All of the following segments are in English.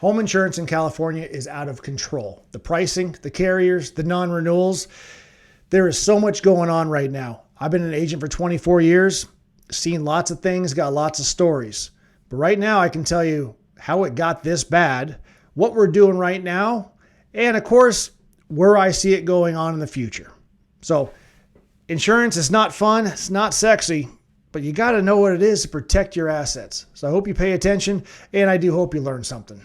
Home insurance in California is out of control. The pricing, the carriers, the non-renewals, there is so much going on right now. I've been an agent for 24 years, seen lots of things, got lots of stories. But right now I can tell you how it got this bad, what we're doing right now, and of course, where I see it going on in the future. So insurance is not fun, it's not sexy, but you got to know what it is to protect your assets. So I hope you pay attention, and I do hope you learn something.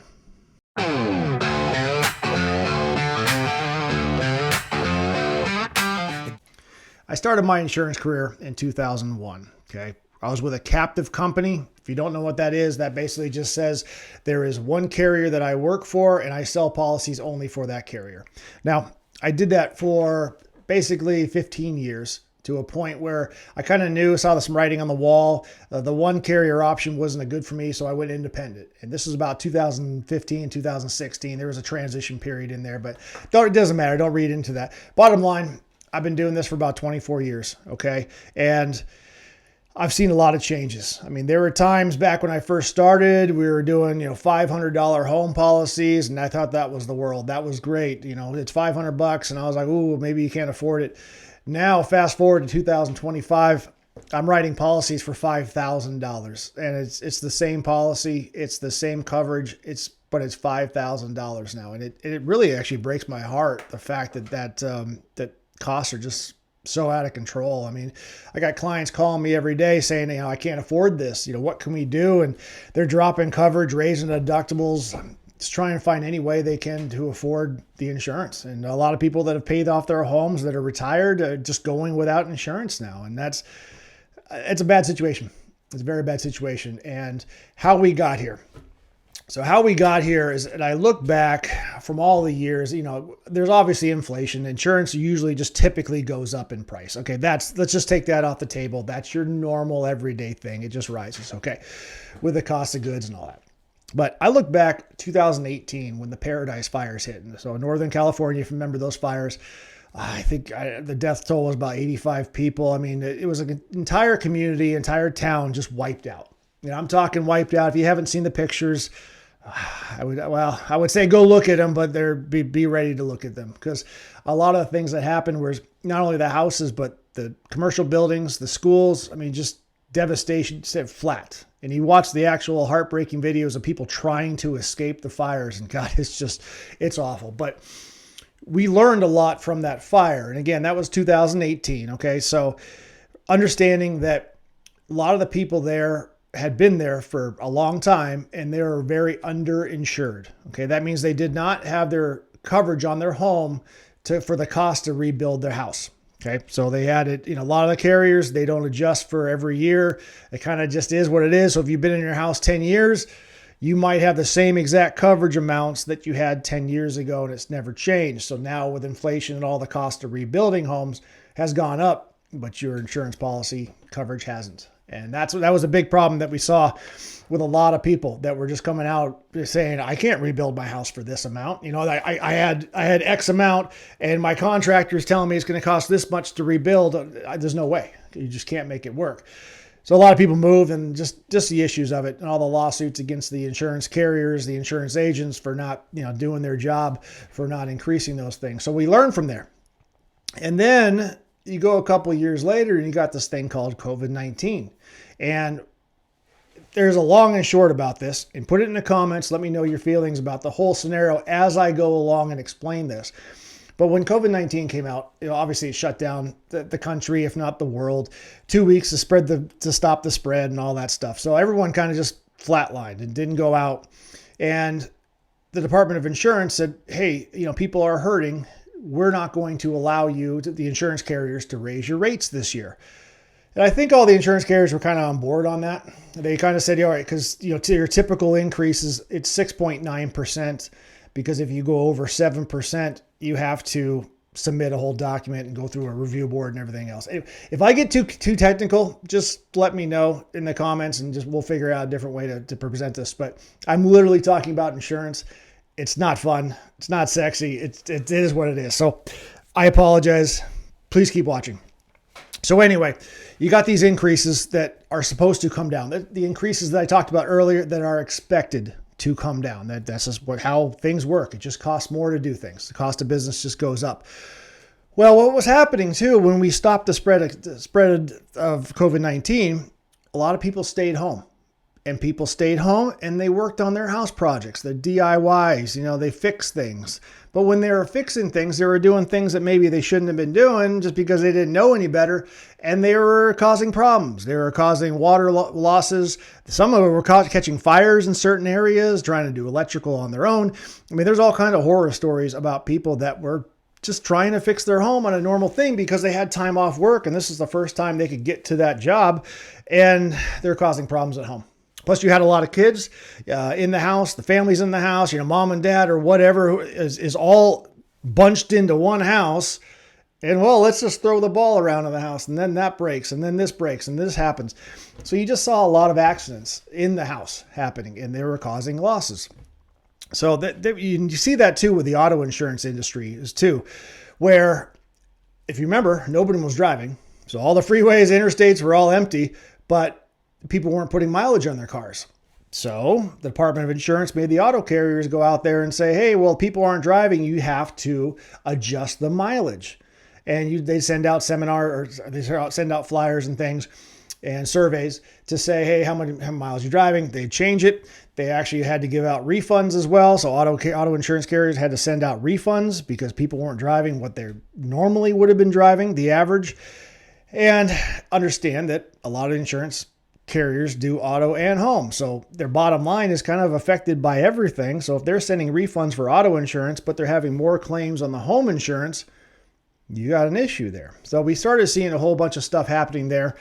I started my insurance career in 2001. Okay. I was with a captive company. If you don't know what that is, that basically just says there is one carrier that I work for and I sell policies only for that carrier. Now, I did that for basically 15 years to a point where I kind of knew, saw some writing on the wall. The one carrier option wasn't a good for me, so I went independent. And this was about 2015, 2016. There was a transition period in there, but it doesn't matter. Don't read into that. Bottom line, I've been doing this for about 24 years, okay? And I've seen a lot of changes. I mean, there were times back when I first started, we were doing, $500 home policies, and I thought that was the world. That was great. It's $500, and I was like, ooh, maybe you can't afford it. Now, fast forward to 2025, I'm writing policies for $5,000, and it's the same policy, it's the same coverage, but it's $5,000 now, and it really actually breaks my heart, the fact that costs are just so out of control. I mean, I got clients calling me every day saying, I can't afford this. What can we do? And they're dropping coverage, raising deductibles, just trying to find any way they can to afford the insurance. And a lot of people that have paid off their homes that are retired are just going without insurance now. And it's a bad situation. It's a very bad situation. And how we got here. So how we got here is, and I look back from all the years, there's obviously inflation. Insurance usually just typically goes up in price. Okay, let's just take that off the table. That's your normal everyday thing. It just rises, okay, with the cost of goods and all that. But I look back 2018 when the Paradise fires hit. So in Northern California, if you remember those fires, I think the death toll was about 85 people. I mean, it was an entire community, entire town just wiped out. I'm talking wiped out. If you haven't seen the pictures, I would say go look at them, but be ready to look at them, because a lot of the things that happened was not only the houses, but the commercial buildings, the schools. I mean, just devastation, set flat. And you watch the actual heartbreaking videos of people trying to escape the fires, and God, it's awful. But we learned a lot from that fire. And again, that was 2018. Okay. So understanding that a lot of the people there had been there for a long time and they were very underinsured. Okay. That means they did not have their coverage on their home for the cost to rebuild their house. Okay. So they had it, a lot of the carriers, they don't adjust for every year. It kind of just is what it is. So if you've been in your house 10 years, you might have the same exact coverage amounts that you had 10 years ago, and it's never changed. So now with inflation and all the cost of rebuilding homes has gone up, but your insurance policy coverage hasn't. And that was a big problem that we saw with a lot of people that were just coming out saying, I can't rebuild my house for this amount. I had X amount and my contractor's telling me it's going to cost this much to rebuild. There's no way. You just can't make it work. So a lot of people moved, and just the issues of it and all the lawsuits against the insurance carriers, the insurance agents for not, doing their job, for not increasing those things. So we learned from there. And then you go a couple of years later and you got this thing called COVID-19. And there's a long and short about this, and put it in the comments. Let me know your feelings about the whole scenario as I go along and explain this. But when COVID-19 came out, obviously it shut down the country, if not the world. 2 weeks to stop the spread and all that stuff. So everyone kind of just flatlined and didn't go out. And the Department of Insurance said, hey, people are hurting. We're not going to allow the insurance carriers, to raise your rates this year. And I think all the insurance carriers were kind of on board on that. They kind of said, all right, because to your typical increases, it's 6.9%, because if you go over 7%, you have to submit a whole document and go through a review board and everything else. If I get too technical, just let me know in the comments, and we'll figure out a different way to present this. But I'm literally talking about insurance. It's not fun. It's not sexy. It is what it is. So I apologize. Please keep watching. So anyway, you got these increases that are supposed to come down. The increases that I talked about earlier that are expected to come down. That's just how things work. It just costs more to do things. The cost of business just goes up. Well, what was happening too when we stopped the spread of COVID-19, a lot of people stayed home. And people stayed home and they worked on their house projects, the DIYs, they fixed things. But when they were fixing things, they were doing things that maybe they shouldn't have been doing just because they didn't know any better. And they were causing problems. They were causing water losses. Some of them were catching fires in certain areas, trying to do electrical on their own. I mean, there's all kinds of horror stories about people that were just trying to fix their home on a normal thing because they had time off work. And this is the first time they could get to that job. And they're causing problems at home. Plus, you had a lot of kids in the house, the families in the house, mom and dad or whatever is all bunched into one house. And, well, let's just throw the ball around in the house. And then that breaks. And then this breaks. And this happens. So you just saw a lot of accidents in the house happening. And they were causing losses. So you see that, too, with the auto insurance industry is too, where, if you remember, nobody was driving. So all the freeways, interstates were all empty. But people weren't putting mileage on their cars. So the Department of Insurance made the auto carriers go out there and say, hey, well, people aren't driving. You have to adjust the mileage. And they send out seminars, or they send out flyers and things and surveys to say, hey, how many miles you're driving. They change it. They actually had to give out refunds as well. So auto insurance carriers had to send out refunds because people weren't driving what they normally would have been driving, the average. And understand that a lot of insurance carriers do auto and home. So their bottom line is kind of affected by everything. So if they're sending refunds for auto insurance, but they're having more claims on the home insurance, you got an issue there. So we started seeing a whole bunch of stuff happening there.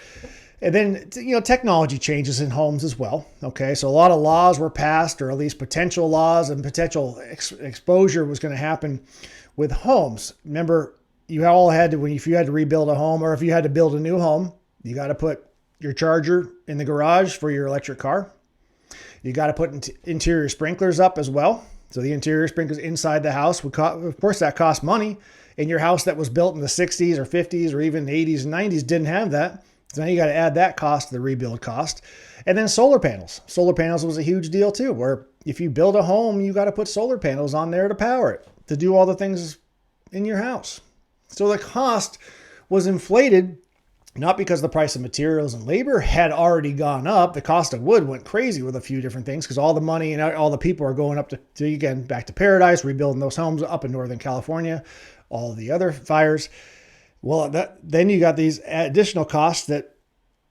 And then, technology changes in homes as well. Okay. So a lot of laws were passed, or at least potential laws and potential exposure was going to happen with homes. Remember, you all had to, if you had to rebuild a home or if you had to build a new home, you got to put your charger in the garage for your electric car. You got to put interior sprinklers up as well. So the interior sprinklers inside the house of course, that costs money. And your house that was built in the 60s or 50s or even 80s and 90s didn't have that. So now you got to add that cost to the rebuild cost. And then solar panels. Solar panels was a huge deal too, where if you build a home, you got to put solar panels on there to power it, to do all the things in your house. So the cost was inflated. Not because the price of materials and labor had already gone up. The cost of wood went crazy with a few different things because all the money and all the people are going up to again, back to paradise, rebuilding those homes up in Northern California, all the other fires. Well, then you got these additional costs that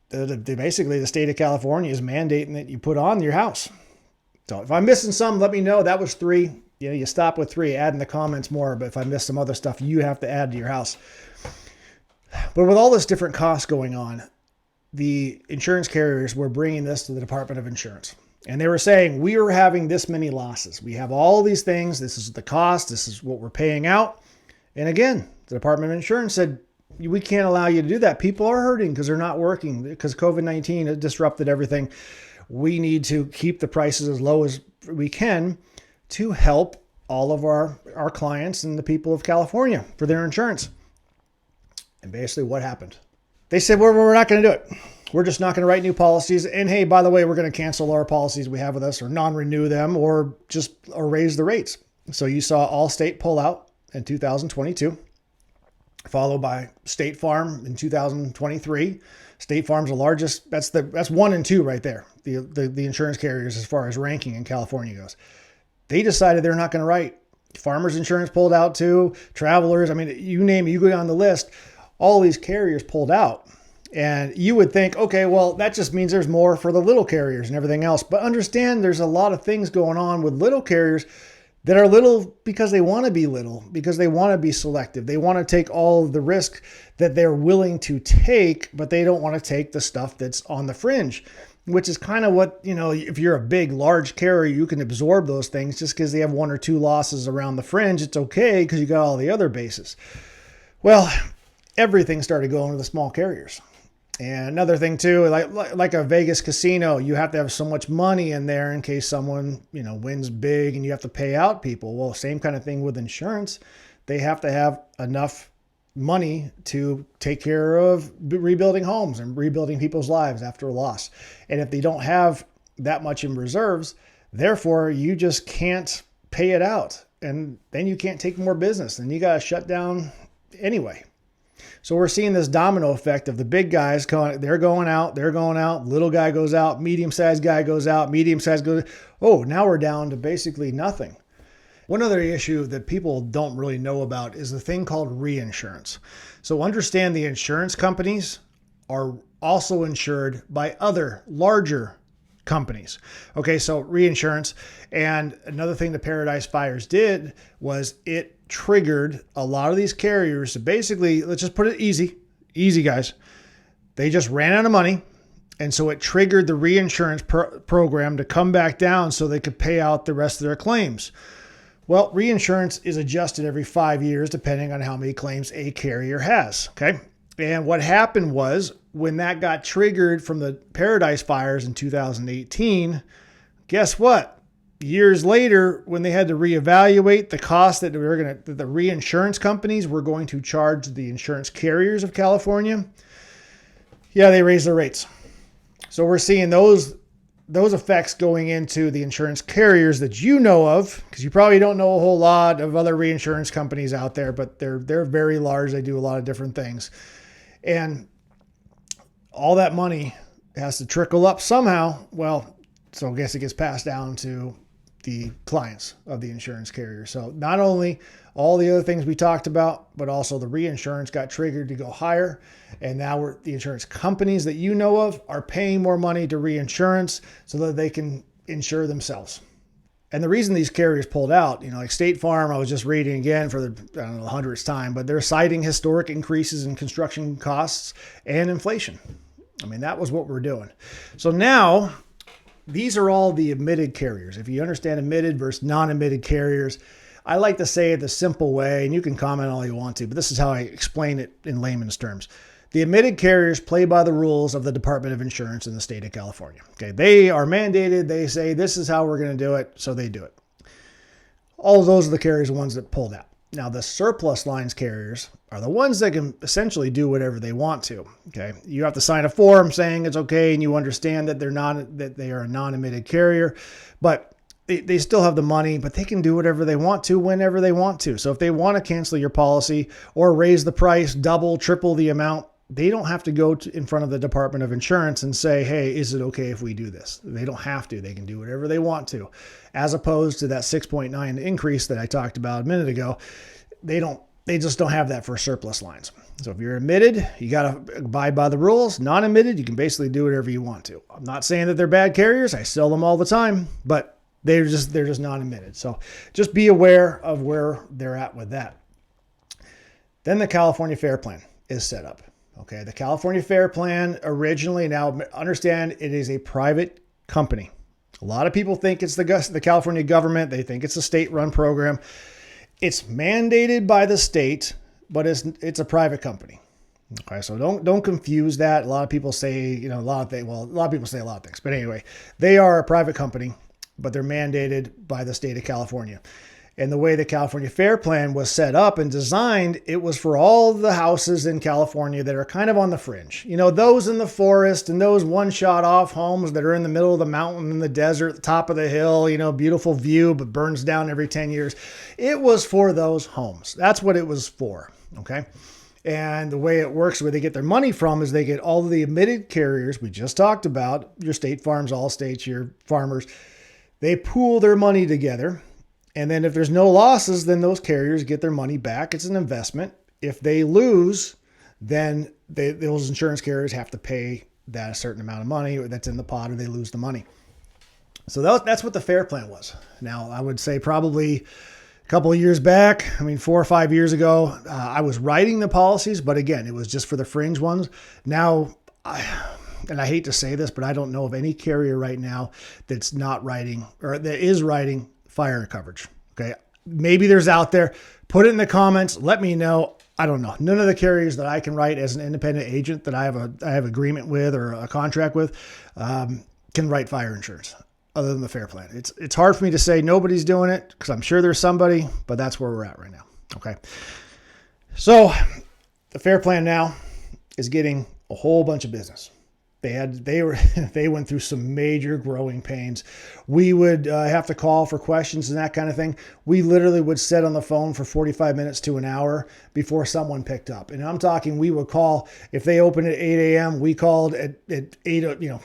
basically the state of California is mandating that you put on your house. So if I'm missing some, let me know. That was 3. You stop with 3, add in the comments more. But if I missed some other stuff, you have to add to your house. But with all this different costs going on, the insurance carriers were bringing this to the Department of Insurance. And they were saying, we are having this many losses. We have all these things. This is the cost. This is what we're paying out. And again, the Department of Insurance said, we can't allow you to do that. People are hurting because they're not working because COVID-19 disrupted everything. We need to keep the prices as low as we can to help all of our clients and the people of California for their insurance. And basically what happened? They said, we're not going to do it. We're just not going to write new policies. And hey, by the way, we're going to cancel our policies we have with us or non-renew them or raise the rates. So you saw Allstate pull out in 2022, followed by State Farm in 2023. State Farm's the largest. That's 1 and 2 right there. The insurance carriers as far as ranking in California goes. They decided they're not going to write. Farmers Insurance pulled out too. Travelers. I mean, you name it, you go down the list. All these carriers pulled out. And you would think, okay, well, that just means there's more for the little carriers and everything else. But understand there's a lot of things going on with little carriers that are little because they want to be little, because they want to be selective. They want to take all of the risk that they're willing to take, but they don't want to take the stuff that's on the fringe, which is kind of what, if you're a big, large carrier, you can absorb those things just because they have 1 or 2 losses around the fringe. It's okay because you got all the other bases. Well, everything started going to the small carriers. And another thing too, like a Vegas casino, you have to have so much money in there in case someone, wins big and you have to pay out people. Well, same kind of thing with insurance. They have to have enough money to take care of rebuilding homes and rebuilding people's lives after a loss. And if they don't have that much in reserves, Therefore, you just can't pay it out. And then you can't take more business. And you got to shut down anyway. So we're seeing this domino effect of the big guys going, they're going out, little guy goes out, medium-sized guy goes out, medium-sized goes, oh, now we're down to basically nothing. One other issue that people don't really know about is the thing called reinsurance. So understand the insurance companies are also insured by other larger companies. Okay, so reinsurance. And another thing the Paradise Fires did was it triggered a lot of these carriers to basically, let's just put it easy guys. They just ran out of money. And so it triggered the reinsurance program to come back down so they could pay out the rest of their claims. Well, reinsurance is adjusted every 5 years, depending on how many claims a carrier has. Okay. And what happened was when that got triggered from the Paradise Fires in 2018, guess what? Years later, when they had to reevaluate the cost that the reinsurance companies were going to charge the insurance carriers of California, they raised their rates. So we're seeing those effects going into the insurance carriers that you know of, because you probably don't know a whole lot of other reinsurance companies out there, but they're very large. They do a lot of different things. And all that money has to trickle up somehow. Well, so I guess it gets passed down to the clients of the insurance carrier. So not only all the other things we talked about, but also the reinsurance got triggered to go higher. And now the insurance companies that you know of are paying more money to reinsurance so that they can insure themselves. And the reason these carriers pulled out, like State Farm, I was just reading again for the 100th time, but they're citing historic increases in construction costs and inflation. I mean, that was what we're doing. So now these are all the admitted carriers. If you understand admitted versus non-admitted carriers, I like to say it the simple way, and you can comment all you want to, but this is how I explain it in layman's terms. The admitted carriers play by the rules of the Department of Insurance in the state of California. Okay, they are mandated. They say this is how we're going to do it, so they do it. All of those are the carriers, the ones that pulled out. Now, the surplus lines carriers are the ones that can essentially do whatever they want to. Okay, you have to sign a form saying it's okay, and you understand that they are a non-admitted carrier, but they still have the money, but they can do whatever they want to whenever they want to. So if they want to cancel your policy or raise the price, double, triple the amount, they don't have to go in front of the Department of Insurance and say, hey, is it okay if we do this? They don't have to. They can do whatever they want to, as opposed to that 6.9 increase that I talked about a minute ago. They just don't have that for surplus lines. So if you're admitted, you got to abide by the rules. Non-admitted, you can basically do whatever you want to. I'm not saying that they're bad carriers. I sell them all the time, but they're just non-admitted. So just be aware of where they're at with that. Then the California Fair Plan is set up. Okay, the California Fair Plan originally, now understand it is a private company. A lot of people think it's the California government. They think it's a state-run program. It's mandated by the state, but it's a private company. Okay, so don't confuse that. A lot of people say, a lot of people say a lot of things. But anyway, they are a private company, but they're mandated by the state of California. And the way the California Fair Plan was set up and designed, it was for all the houses in California that are kind of on the fringe. Those in the forest and those one-shot off homes that are in the middle of the mountain, in the desert, the top of the hill, beautiful view, but burns down every 10 years. It was for those homes. That's what it was for, okay? And the way it works, where they get their money from, is they get all of the admitted carriers we just talked about, your State Farms, Allstates, your Farmers. They pool their money together. And then if there's no losses, then those carriers get their money back. It's an investment. If they lose, then those insurance carriers have to pay that a certain amount of money that's in the pot, or they lose the money. So that's what the Fair Plan was. Now, I would say probably a couple of years back, 4 or 5 years ago, I was writing the policies, but again, it was just for the fringe ones. Now, and I hate to say this, but I don't know of any carrier right now that's not writing, or that is writing fire coverage. Okay. Maybe there's out there. Put it in the comments. Let me know. I don't know. None of the carriers that I can write as an independent agent that I have agreement with or a contract with can write fire insurance other than the Fair Plan. It's hard for me to say nobody's doing it, because I'm sure there's somebody, but that's where we're at right now. Okay. So the Fair Plan now is getting a whole bunch of business. They went through some major growing pains. We would have to call for questions and that kind of thing. We literally would sit on the phone for 45 minutes to an hour before someone picked up. And I'm talking, we would call, if they opened at 8 a.m., we called at 8, a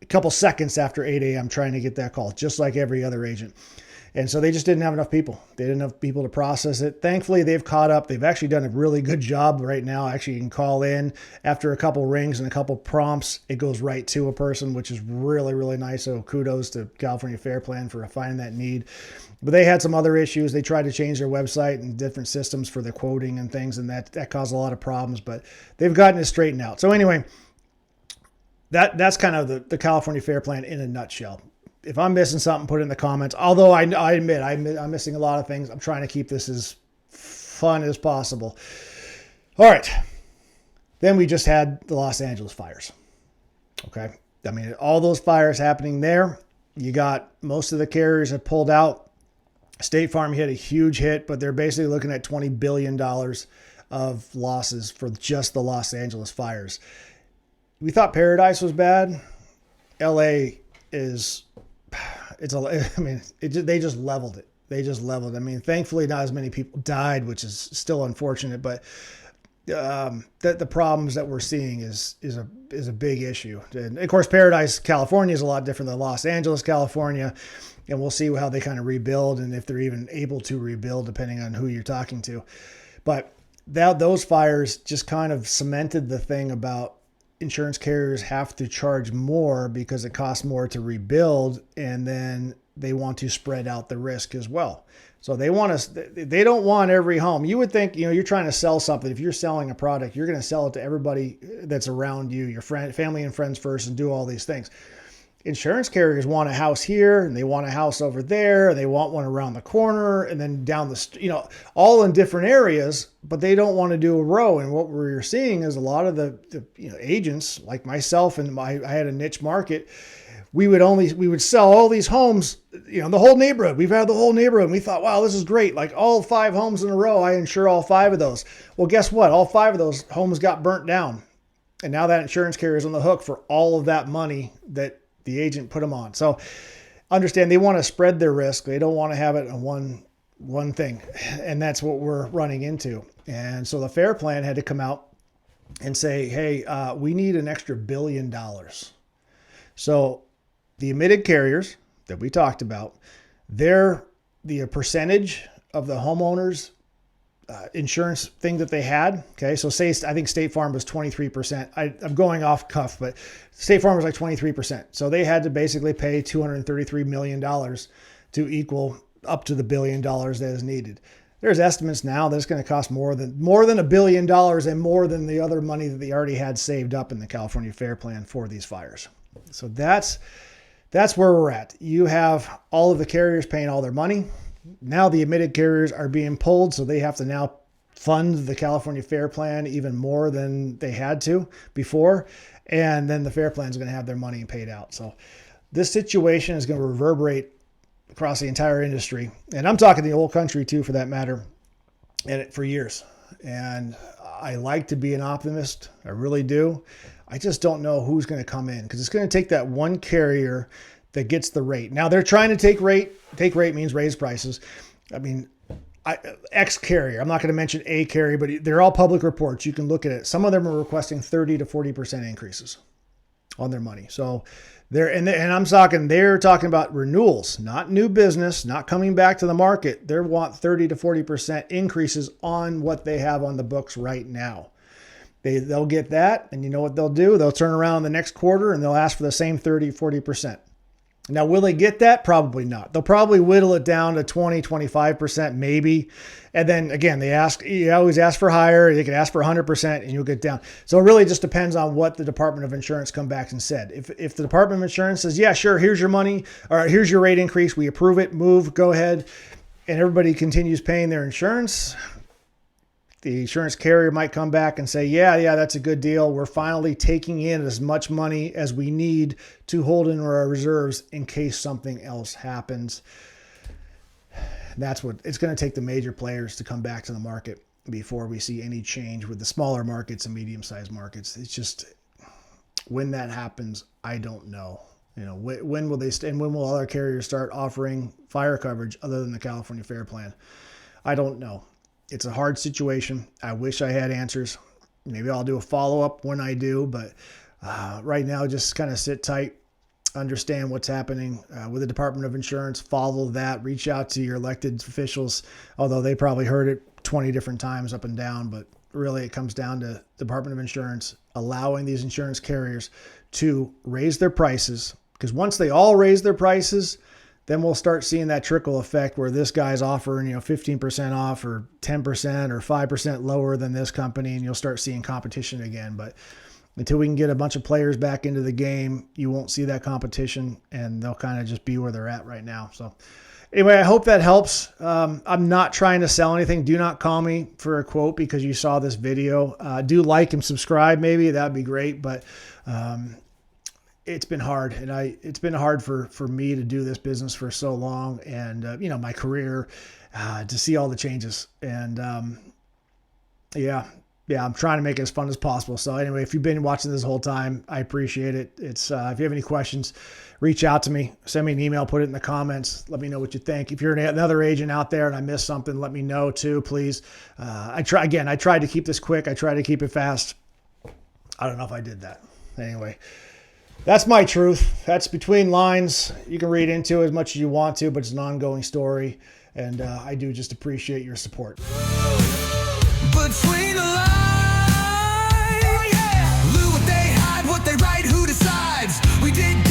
couple seconds after 8 a.m. trying to get that call, just like every other agent. And so they just didn't have enough people. They didn't have people to process it. Thankfully, they've caught up. They've actually done a really good job right now. Actually, you can call in after a couple rings and a couple prompts. It goes right to a person, which is really, really nice. So kudos to California Fair Plan for finding that need. But they had some other issues. They tried to change their website and different systems for the quoting and things, and that caused a lot of problems. But they've gotten it straightened out. So anyway, that's kind of the California Fair Plan in a nutshell. If I'm missing something, put it in the comments. Although I admit I'm missing a lot of things. I'm trying to keep this as fun as possible. All right. Then we just had the Los Angeles fires. Okay. I mean, all those fires happening there. You got most of the carriers have pulled out. State Farm hit a huge hit, but they're basically looking at $20 billion of losses for just the Los Angeles fires. We thought Paradise was bad. LA is... they just leveled it. I mean, thankfully not as many people died, which is still unfortunate, but the problems that we're seeing is a big issue. And of course, Paradise, California is a lot different than Los Angeles, California. And we'll see how they kind of rebuild and if they're even able to rebuild depending on who you're talking to. But those fires just kind of cemented the thing about insurance carriers have to charge more because it costs more to rebuild, and then they want to spread out the risk as well. So they don't want every home. You would think, you're trying to sell something. If you're selling a product, you're going to sell it to everybody that's around you, your family and friends first, and do all these things. Insurance carriers want a house here and they want a house over there. And they want one around the corner and then down the, all in different areas, but they don't want to do a row. And what we're seeing is a lot of the agents like myself, and I had a niche market. We would sell all these homes, the whole neighborhood. We've had the whole neighborhood. And we thought, wow, this is great. Like all 5 homes in a row, I insure all 5 of those. Well, guess what? All 5 of those homes got burnt down. And now that insurance carrier is on the hook for all of that money that the agent put them on. So understand, they want to spread their risk. They don't want to have it on one thing. And that's what we're running into. And so the Fair Plan had to come out and say, hey, we need an extra $1 billion. So the admitted carriers that we talked about, the percentage of the homeowners insurance thing that they had. Okay. So I think State Farm was 23%. I'm going off cuff, but State Farm was like 23%. So they had to basically pay $233 million to equal up to the $1 billion that is needed. There's estimates now that it's going to cost more than $1 billion and more than the other money that they already had saved up in the California Fair Plan for these fires. So that's where we're at. You have all of the carriers paying all their money. Now the admitted carriers are being pulled, so they have to now fund the California Fair Plan even more than they had to before. And then the Fair Plan is going to have their money paid out. So this situation is going to reverberate across the entire industry. And I'm talking the whole country too, for that matter, and for years. And I like to be an optimist. I really do. I just don't know who's going to come in, because it's going to take that one carrier that gets the rate. Now they're trying to take rate. Take rate means raise prices. I mean, X carrier, I'm not going to mention a carrier, but they're all public reports. You can look at it. Some of them are requesting 30 to 40% increases on their money. So they're talking about renewals, not new business, not coming back to the market. They want 30 to 40% increases on what they have on the books right now. They'll get that, and you know what they'll do? They'll turn around the next quarter and they'll ask for the same 30, 40%. Now, will they get that? Probably not. They'll probably whittle it down to 20, 25%, maybe. And then again, you always ask for higher. They can ask for 100% and you'll get down. So it really just depends on what the Department of Insurance come back and said. If the Department of Insurance says, yeah, sure, here's your money, or here's your rate increase, we approve it, move, go ahead, and everybody continues paying their insurance, the insurance carrier might come back and say, yeah, that's a good deal. We're finally taking in as much money as we need to hold in our reserves in case something else happens. That's what it's going to take, the major players to come back to the market before we see any change with the smaller markets and medium-sized markets. It's just, When that happens, I don't know. When will they and when will other carriers start offering fire coverage other than the California Fair Plan? I don't know. It's a hard situation. I wish I had answers. Maybe I'll do a follow-up when I do, but right now, just kind of sit tight, understand what's happening with the Department of Insurance, follow that, reach out to your elected officials, although they probably heard it 20 different times up and down, but really it comes down to Department of Insurance allowing these insurance carriers to raise their prices, because once they all raise their prices, then we'll start seeing that trickle effect where this guy's offering, 15% off or 10% or 5% lower than this company, and you'll start seeing competition again. But until we can get a bunch of players back into the game, you won't see that competition, and they'll kind of just be where they're at right now. So anyway, I hope that helps. I'm not trying to sell anything. Do not call me for a quote because you saw this video. Do like and subscribe maybe. That'd be great. But it's been hard, and it's been hard for me to do this business for so long, and my career, to see all the changes, and I'm trying to make it as fun as possible. So anyway, if you've been watching this whole time, I appreciate it. It's if you have any questions, reach out to me, send me an email, put it in the comments, let me know what you think. If you're another agent out there and I missed something, let me know too, please. I tried to keep this quick. I tried to keep it fast. I don't know if I did that. Anyway. That's my truth. That's between lines. You can read into it as much as you want to, but it's an ongoing story. And I do just appreciate your support. Between the lines, Lou, what they hide, what they write, who decides? We did